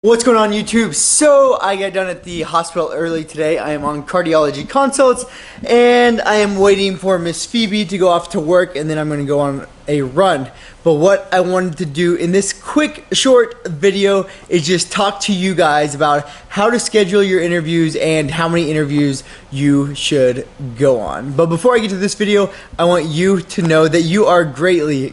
What's going on YouTube? So I got done at the hospital early today. I am on cardiology consults and I am waiting for Miss Phoebe to go off to work, and then I'm going to go on a run. But what I wanted to do in this quick short video is just talk to you guys about how to schedule your interviews and how many interviews you should go on. But before I get to this video, I want you to know that you are greatly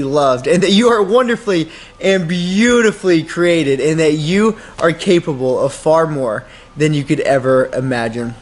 loved, and that you are wonderfully and beautifully created, and that you are capable of far more than you could ever imagine.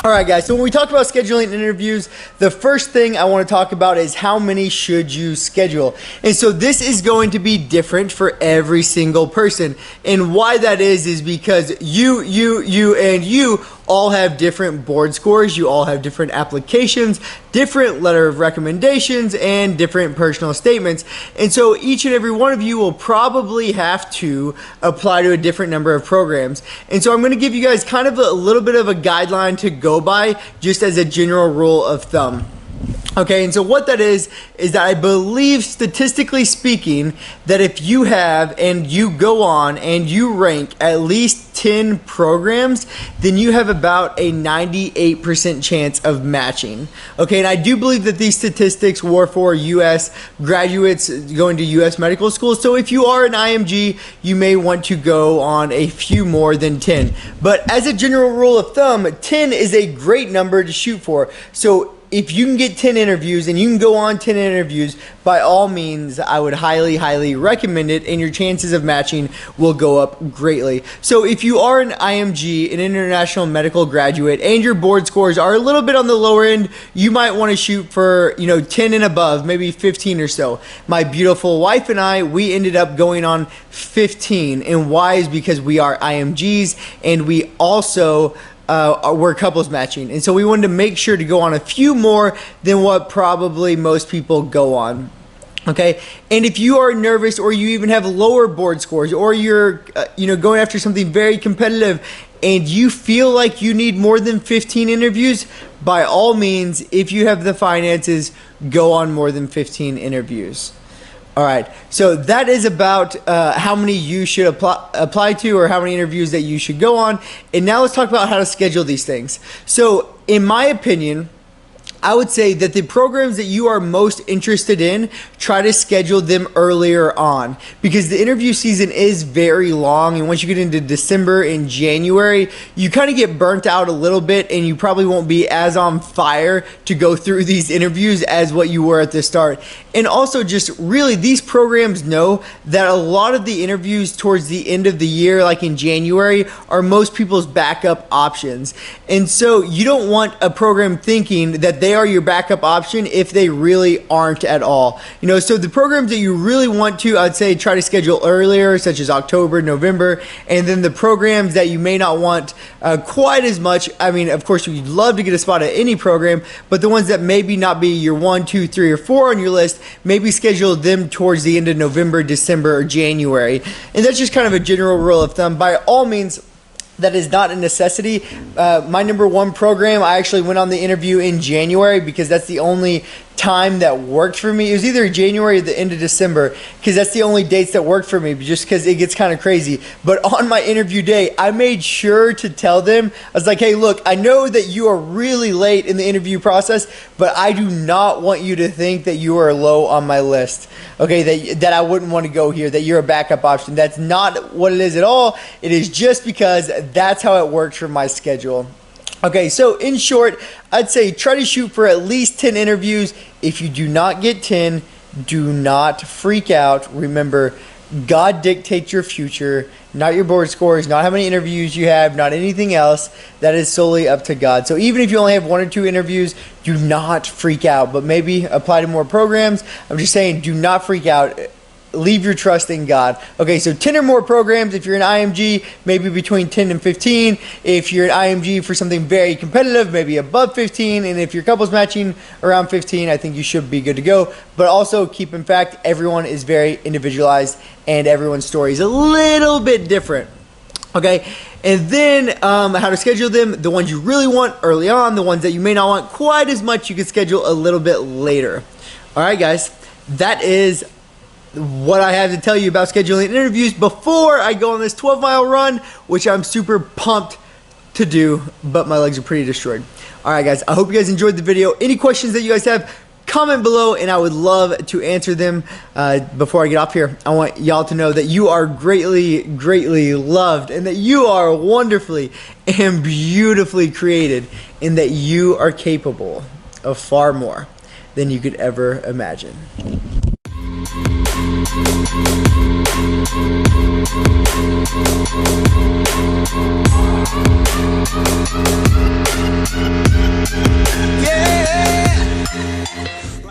Alright guys, so when we talk about scheduling interviews, the first thing I want to talk about is how many should you schedule. And so this is going to be different for every single person. And why that is because you all have different board scores, you all have different applications, different letter of recommendations, and different personal statements. And so each and every one of you will probably have to apply to a different number of programs. And so I'm going to give you guys kind of a little bit of a guideline to go by, just as a general rule of thumb. Okay, and so what that is that I believe, statistically speaking, that if you have and you go on and you rank at least 10 programs, then you have about a 98% chance of matching. Okay, and I do believe that these statistics were for U.S. graduates going to U.S. medical school. So if you are an IMG, you may want to go on a few more than 10. But as a general rule of thumb, 10 is a great number to shoot for. So if you can get 10 interviews and you can go on 10 interviews, by all means, I would highly recommend it, and your chances of matching will go up greatly. So if you are an IMG, an international medical graduate, and your board scores are a little bit on the lower end, you might want to shoot for, 10 and above, maybe 15 or so. My beautiful wife and I, we ended up going on 15. And why is because we are IMGs, and we also we're couples matching, and so we wanted to make sure to go on a few more than what probably most people go on. Okay, and if you are nervous, or you even have lower board scores, or you're going after something very competitive and you feel like you need more than 15 interviews, by all means, if you have the finances, go on more than 15 interviews. All right, so that is about how many you should apply to, or how many interviews that you should go on. And now let's talk about how to schedule these things. So in my opinion, I would say that the programs that you are most interested in, try to schedule them earlier on, because the interview season is very long, and once you get into December and January, you kind of get burnt out a little bit, and you probably won't be as on fire to go through these interviews as what you were at the start. And also, just really, these programs know that a lot of the interviews towards the end of the year, like in January, are most people's backup options. And so you don't want a program thinking that they are your backup option if they really aren't at all. So the programs that you really want to, I'd say, try to schedule earlier, such as October, November. And then the programs that you may not want quite as much, I mean, of course, you'd love to get a spot at any program, but the ones that maybe not be your 1, 2, 3, or 4 on your list, maybe schedule them towards the end of November, December, or January. And that's just kind of a general rule of thumb. By all means, that is not a necessity. My number one program, I actually went on the interview in January, because that's the only time that worked for me. It was either January or the end of December, because that's the only dates that worked for me, just because it gets kind of crazy. But on my interview day, I made sure to tell them, I was like, hey, look, I know that you are really late in the interview process, but I do not want you to think that you are low on my list. Okay, that I wouldn't want to go here, that you're a backup option. That's not what it is at all. It is just because that's how it works for my schedule. Okay, so in short, I'd say try to shoot for at least 10 interviews. If you do not get 10, do not freak out. Remember, God dictates your future, not your board scores, not how many interviews you have, not anything else. That is solely up to God. So even if you only have 1 or 2 interviews, do not freak out, but maybe apply to more programs. I'm just saying, do not freak out. Leave your trust in God. Okay, so 10 or more programs. If you're an IMG, maybe between 10 and 15. If you're an IMG for something very competitive, maybe above 15. And if your couples matching around 15, I think you should be good to go. But also keep in fact, everyone is very individualized and everyone's story is a little bit different. Okay, and then how to schedule them. The ones you really want early on, the ones that you may not want quite as much, you can schedule a little bit later. All right, guys, that is what I have to tell you about scheduling interviews before I go on this 12-mile run, which I'm super pumped to do, but my legs are pretty destroyed. All right, guys, I hope you guys enjoyed the video. Any questions that you guys have, comment below, and I would love to answer them. Before I get off here, I want y'all to know that you are greatly, greatly loved, and that you are wonderfully and beautifully created, and that you are capable of far more than you could ever imagine.